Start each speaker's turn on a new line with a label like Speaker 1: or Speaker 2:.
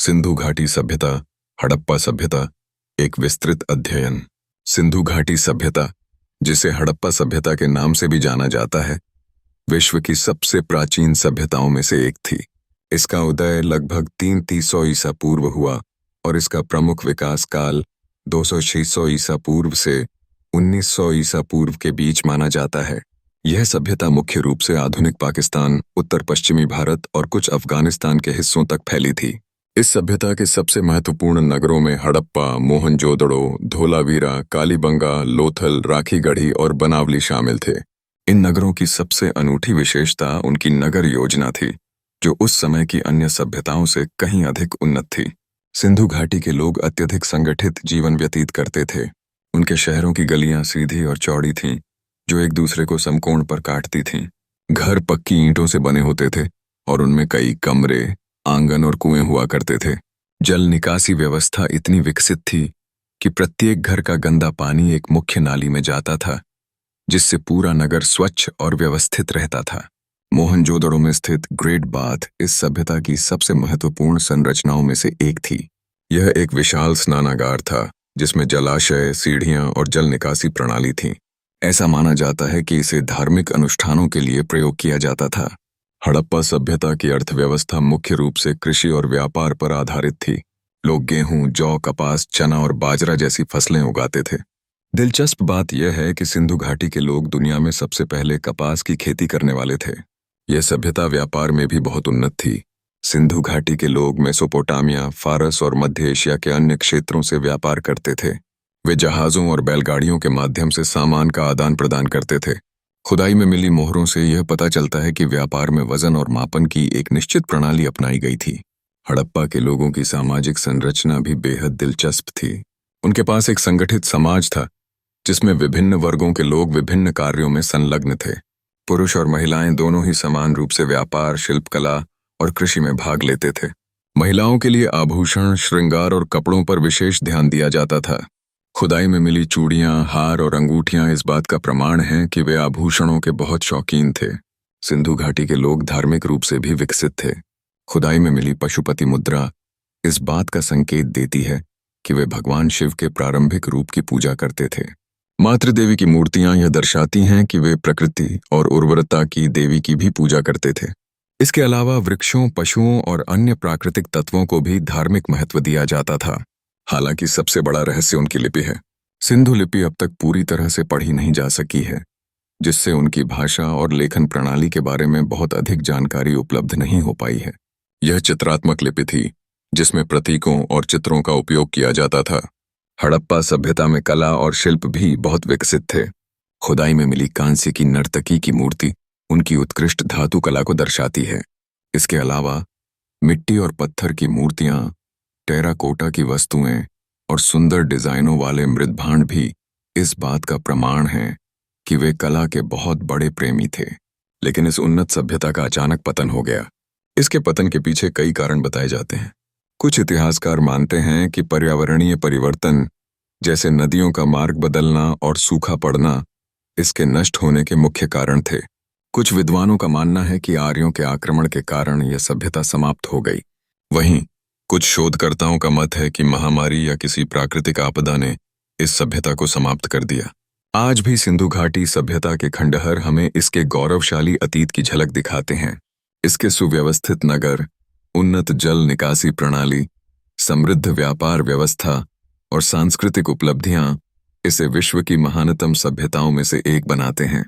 Speaker 1: सिंधु घाटी सभ्यता, हड़प्पा सभ्यता, एक विस्तृत अध्ययन। सिंधु घाटी सभ्यता, जिसे हड़प्पा सभ्यता के नाम से भी जाना जाता है, विश्व की सबसे प्राचीन सभ्यताओं में से एक थी। इसका उदय लगभग 300 ईसा पूर्व हुआ और इसका प्रमुख विकास काल 200-600 ईसा पूर्व से 1900 ईसा पूर्व के बीच माना जाता है। यह सभ्यता मुख्य रूप से आधुनिक पाकिस्तान, उत्तर पश्चिमी भारत और कुछ अफगानिस्तान के हिस्सों तक फैली थी। इस सभ्यता के सबसे महत्वपूर्ण नगरों में हड़प्पा, मोहनजोदड़ो, धोलावीरा, कालीबंगा, लोथल, राखीगढ़ी और बनावली शामिल थे। इन नगरों की सबसे अनूठी विशेषता उनकी नगर योजना थी, जो उस समय की अन्य सभ्यताओं से कहीं अधिक उन्नत थी। सिंधु घाटी के लोग अत्यधिक संगठित जीवन व्यतीत करते थे। उनके शहरों की गलियां सीधी और चौड़ी थीं, जो एक दूसरे को समकोण पर काटती थीं। घर पक्की ईंटों से बने होते थे और उनमें कई कमरे, आंगन और कुएं हुआ करते थे। जल निकासी व्यवस्था इतनी विकसित थी कि प्रत्येक घर का गंदा पानी एक मुख्य नाली में जाता था, जिससे पूरा नगर स्वच्छ और व्यवस्थित रहता था। मोहनजोदड़ो में स्थित ग्रेट बाथ इस सभ्यता की सबसे महत्वपूर्ण संरचनाओं में से एक थी। यह एक विशाल स्नानागार था, जिसमें जलाशय, सीढ़ियां और जल निकासी प्रणाली थी। ऐसा माना जाता है कि इसे धार्मिक अनुष्ठानों के लिए प्रयोग किया जाता था। हड़प्पा सभ्यता की अर्थव्यवस्था मुख्य रूप से कृषि और व्यापार पर आधारित थी। लोग गेहूं, जौ, कपास, चना और बाजरा जैसी फसलें उगाते थे। दिलचस्प बात यह है कि सिंधु घाटी के लोग दुनिया में सबसे पहले कपास की खेती करने वाले थे। यह सभ्यता व्यापार में भी बहुत उन्नत थी। सिंधु घाटी के लोग मेसोपोटामिया, फारस और मध्य एशिया के अन्य क्षेत्रों से व्यापार करते थे। वे जहाजों और बैलगाड़ियों के माध्यम से सामान का आदान प्रदान करते थे। खुदाई में मिली मोहरों से यह पता चलता है कि व्यापार में वजन और मापन की एक निश्चित प्रणाली अपनाई गई थी। हड़प्पा के लोगों की सामाजिक संरचना भी बेहद दिलचस्प थी। उनके पास एक संगठित समाज था, जिसमें विभिन्न वर्गों के लोग विभिन्न कार्यों में संलग्न थे। पुरुष और महिलाएं दोनों ही समान रूप से व्यापार, शिल्पकला और कृषि में भाग लेते थे। महिलाओं के लिए आभूषण, श्रृंगार और कपड़ों पर विशेष ध्यान दिया जाता था। खुदाई में मिली चूड़ियां, हार और अंगूठियां इस बात का प्रमाण हैं कि वे आभूषणों के बहुत शौकीन थे। सिंधु घाटी के लोग धार्मिक रूप से भी विकसित थे। खुदाई में मिली पशुपति मुद्रा इस बात का संकेत देती है कि वे भगवान शिव के प्रारंभिक रूप की पूजा करते थे। मातृ देवी की मूर्तियां यह दर्शाती हैं कि वे प्रकृति और उर्वरता की देवी की भी पूजा करते थे। इसके अलावा वृक्षों, पशुओं और अन्य प्राकृतिक तत्वों को भी धार्मिक महत्व दिया जाता था। हालांकि सबसे बड़ा रहस्य उनकी लिपि है। सिंधु लिपि अब तक पूरी तरह से पढ़ी नहीं जा सकी है, जिससे उनकी भाषा और लेखन प्रणाली के बारे में बहुत अधिक जानकारी उपलब्ध नहीं हो पाई है। यह चित्रात्मक लिपि थी, जिसमें प्रतीकों और चित्रों का उपयोग किया जाता था। हड़प्पा सभ्यता में कला और शिल्प भी बहुत विकसित थे। खुदाई में मिली कांस्य की नर्तकी की मूर्ति उनकी उत्कृष्ट धातु कला को दर्शाती है। इसके अलावा मिट्टी और पत्थर की मूर्तियां, टेराकोटा की वस्तुएं और सुंदर डिजाइनों वाले मृदभांड भी इस बात का प्रमाण हैं कि वे कला के बहुत बड़े प्रेमी थे। लेकिन इस उन्नत सभ्यता का अचानक पतन हो गया। इसके पतन के पीछे कई कारण बताए जाते हैं। कुछ इतिहासकार मानते हैं कि पर्यावरणीय परिवर्तन, जैसे नदियों का मार्ग बदलना और सूखा पड़ना, इसके नष्ट होने के मुख्य कारण थे। कुछ विद्वानों का मानना है कि आर्यों के आक्रमण के कारण यह सभ्यता समाप्त हो गई। वहीं कुछ शोधकर्ताओं का मत है कि महामारी या किसी प्राकृतिक आपदा ने इस सभ्यता को समाप्त कर दिया। आज भी सिंधु घाटी सभ्यता के खंडहर हमें इसके गौरवशाली अतीत की झलक दिखाते हैं। इसके सुव्यवस्थित नगर, उन्नत जल निकासी प्रणाली, समृद्ध व्यापार व्यवस्था और सांस्कृतिक उपलब्धियां इसे विश्व की महानतम सभ्यताओं में से एक बनाते हैं।